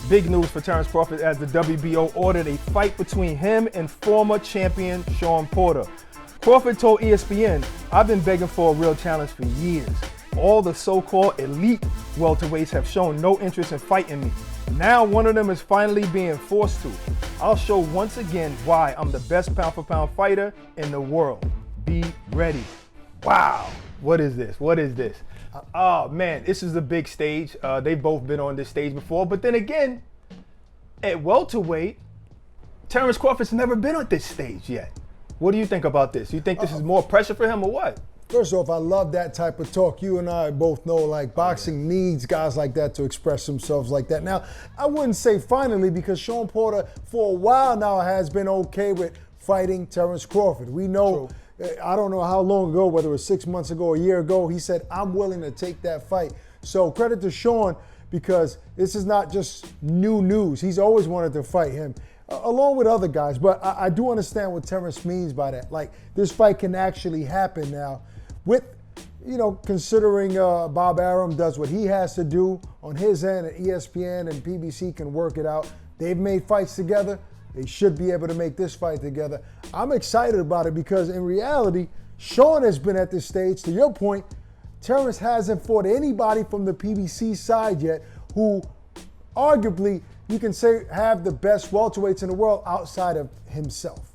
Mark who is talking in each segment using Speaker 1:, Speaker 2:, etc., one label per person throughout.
Speaker 1: Big news for Terrence Crawford as the WBO ordered a fight between him and former champion Shawn Porter. Crawford told ESPN, "I've been begging for a real challenge for years. All the so-called elite welterweights have shown no interest in fighting me. Now one of them is finally being forced to. I'll show once again why I'm the best pound-for-pound fighter in the world. Be ready." Wow, what is this? What is this? Oh man, this is a big stage. They've both been on this stage before, but then again, at welterweight, Terrence Crawford's never been on this stage yet. What do you think about this? You think this is more pressure for him or what?
Speaker 2: First off, I love that type of talk. You and I both know, like, boxing needs guys like that to express themselves like that. Now, I wouldn't say finally, because Shawn Porter for a while now has been okay with fighting Terrence Crawford. We know, I don't know how long ago, whether it was 6 months ago, a year ago, he said, "I'm willing to take that fight." So credit to Shawn, because this is not just new news. He's always wanted to fight him, along with other guys. But I do understand what Terrence means by that. Like, this fight can actually happen now with, you know, considering Bob Arum does what he has to do on his end, and ESPN and PBC can work it out. They've made fights together. They should be able to make this fight together. I'm excited about it because in reality, Shawn has been at this stage. To your point, Terrence hasn't fought anybody from the PBC side yet who arguably you can say have the best welterweights in the world outside of himself.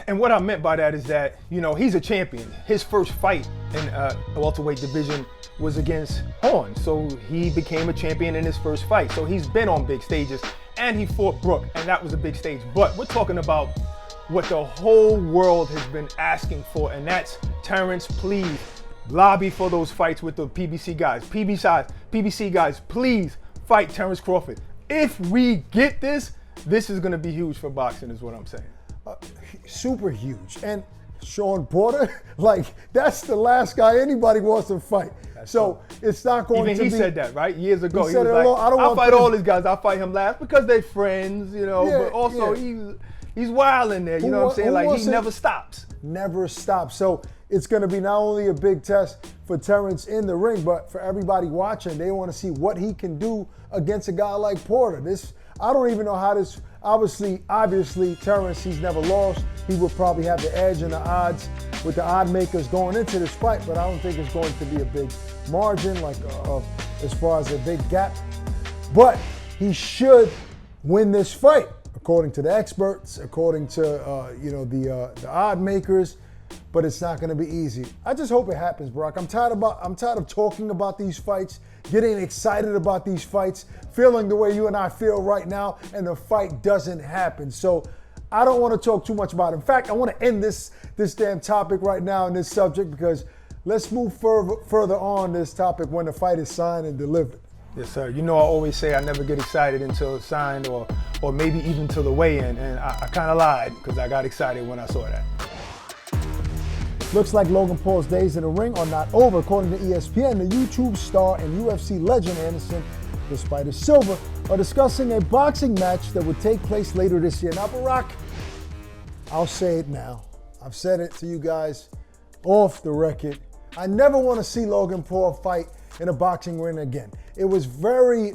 Speaker 1: And what I meant by that is that, you know, he's a champion. His first fight in the welterweight division was against Horn. So he became a champion in his first fight. So he's been on big stages, and he fought Brook, and that was a big stage. But we're talking about what the whole world has been asking for, and that's Terrence, please lobby for those fights with the PBC guys. PBC guys, please fight Terrence Crawford. If we get this, this is going to be huge for boxing, is what I'm saying.
Speaker 2: Super huge. And Shawn Porter, like, that's the last guy anybody wants to fight. So it's not going to be.
Speaker 1: Even he said that, right? Years ago.
Speaker 2: He said
Speaker 1: was
Speaker 2: it
Speaker 1: like, I'll fight all these guys. I'll fight him last because they're friends, you know.
Speaker 2: Yeah,
Speaker 1: but also he's wild in there. You know what I'm saying? Like, he never stops.
Speaker 2: Never stops. So it's going to be not only a big test for Terrence in the ring, but for everybody watching. They want to see what he can do against a guy like Porter. I don't even know how this. Obviously, Terrence, he's never lost. He will probably have the edge in the odds with the odd makers going into this fight, but I don't think it's going to be a big margin, like as far as a big gap. But he should win this fight, according to the experts, according to the odd makers. But it's not going to be easy. I just hope it happens, Brock. I'm tired of talking about these fights, getting excited about these fights, feeling the way you and I feel right now, and the fight doesn't happen. So I don't want to talk too much about it. In fact, I want to end this damn topic right now in this subject, because let's move further on this topic when the fight is signed and delivered.
Speaker 1: Yes, sir. You know, I always say I never get excited until it's signed or maybe even till the weigh-in, and I kind of lied because I got excited when I saw that.
Speaker 2: Looks like Logan Paul's days in the ring are not over. According to ESPN, the YouTube star and UFC legend Anderson, despite his Silva, are discussing a boxing match that would take place later this year. Now, Barack, I'll say it now. I've said it to you guys off the record. I never want to see Logan Paul fight in a boxing ring again. It was very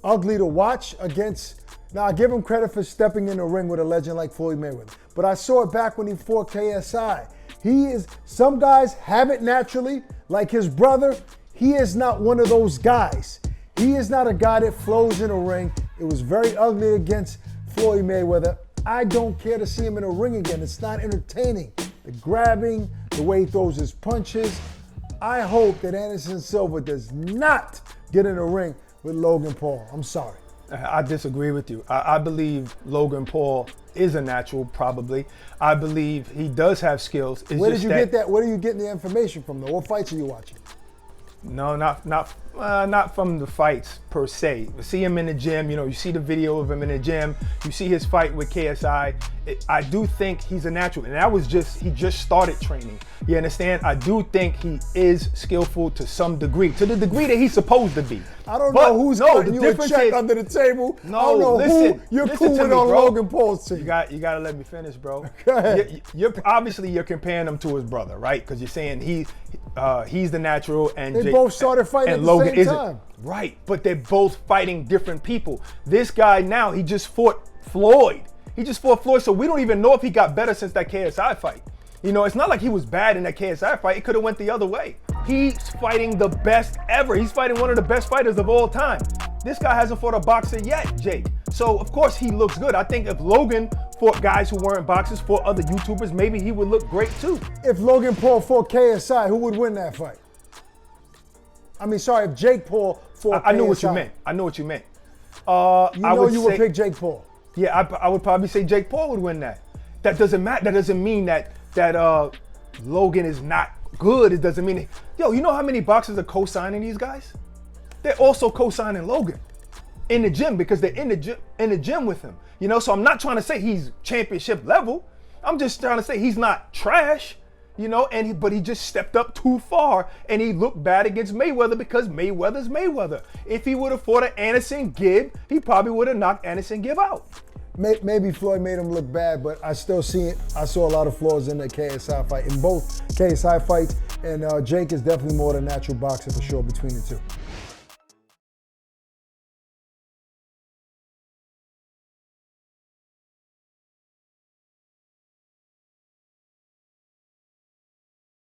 Speaker 2: ugly to watch against. Now, I give him credit for stepping in the ring with a legend like Floyd Mayweather, but I saw it back when he fought KSI. Some guys have it naturally, like his brother. He is not one of those guys. He is not a guy that flows in a ring. It was very ugly against Floyd Mayweather. I don't care to see him in a ring again. It's not entertaining. The grabbing, the way he throws his punches. I hope that Anderson Silva does not get in a ring with Logan Paul. I'm sorry.
Speaker 1: I disagree with you. I believe Logan Paul is a natural, probably. I believe he does have skills.
Speaker 2: Where did you get that? Where are you getting the information from, though? What fights are you watching?
Speaker 1: No, not from the fights per se. See him in the gym. You know, you see the video of him in the gym. You see his fight with KSI. I do think he's a natural, and he just started training. You understand? I do think he is skillful to some degree, to the degree that he's supposed to be.
Speaker 2: I don't know who's cutting you a check under the table.
Speaker 1: No,
Speaker 2: I don't know
Speaker 1: listen,
Speaker 2: who you're cool with on Logan Paul's team.
Speaker 1: You got to let me finish, bro.
Speaker 2: Go ahead.
Speaker 1: You're comparing him to his brother, right? Because you're saying he's the natural, and
Speaker 2: they both started fighting at the
Speaker 1: Logan
Speaker 2: same
Speaker 1: isn't.
Speaker 2: time.
Speaker 1: Right, but they're both fighting different people. This guy now, he just fought Floyd. So we don't even know if he got better since that KSI fight. You know, it's not like he was bad in that KSI fight. It could have went the other way. He's fighting the best ever. He's fighting one of the best fighters of all time. This guy hasn't fought a boxer yet, Jake. So, of course, he looks good. I think if Logan fought guys who weren't boxers, fought other YouTubers, maybe he would look great too.
Speaker 2: If Logan Paul fought KSI, who would win that fight? I mean, sorry, if Jake Paul fought KSI.
Speaker 1: I knew what you meant.
Speaker 2: You would pick Jake Paul.
Speaker 1: Yeah, I would probably say Jake Paul would win that. That doesn't matter. That doesn't mean that Logan is not good. It doesn't mean you know how many boxers are co-signing these guys? They're also co-signing Logan in the gym because they're in the gym with him. You know, so I'm not trying to say he's championship level. I'm just trying to say he's not trash. You know, but he just stepped up too far and he looked bad against Mayweather because Mayweather's Mayweather. If he would have fought an Anderson Gibb, he probably would have knocked Anderson Gibb out.
Speaker 2: Maybe Floyd made him look bad, but I saw a lot of flaws in the KSI fight. In both KSI fights, and Jake is definitely more the natural boxer for sure between the two.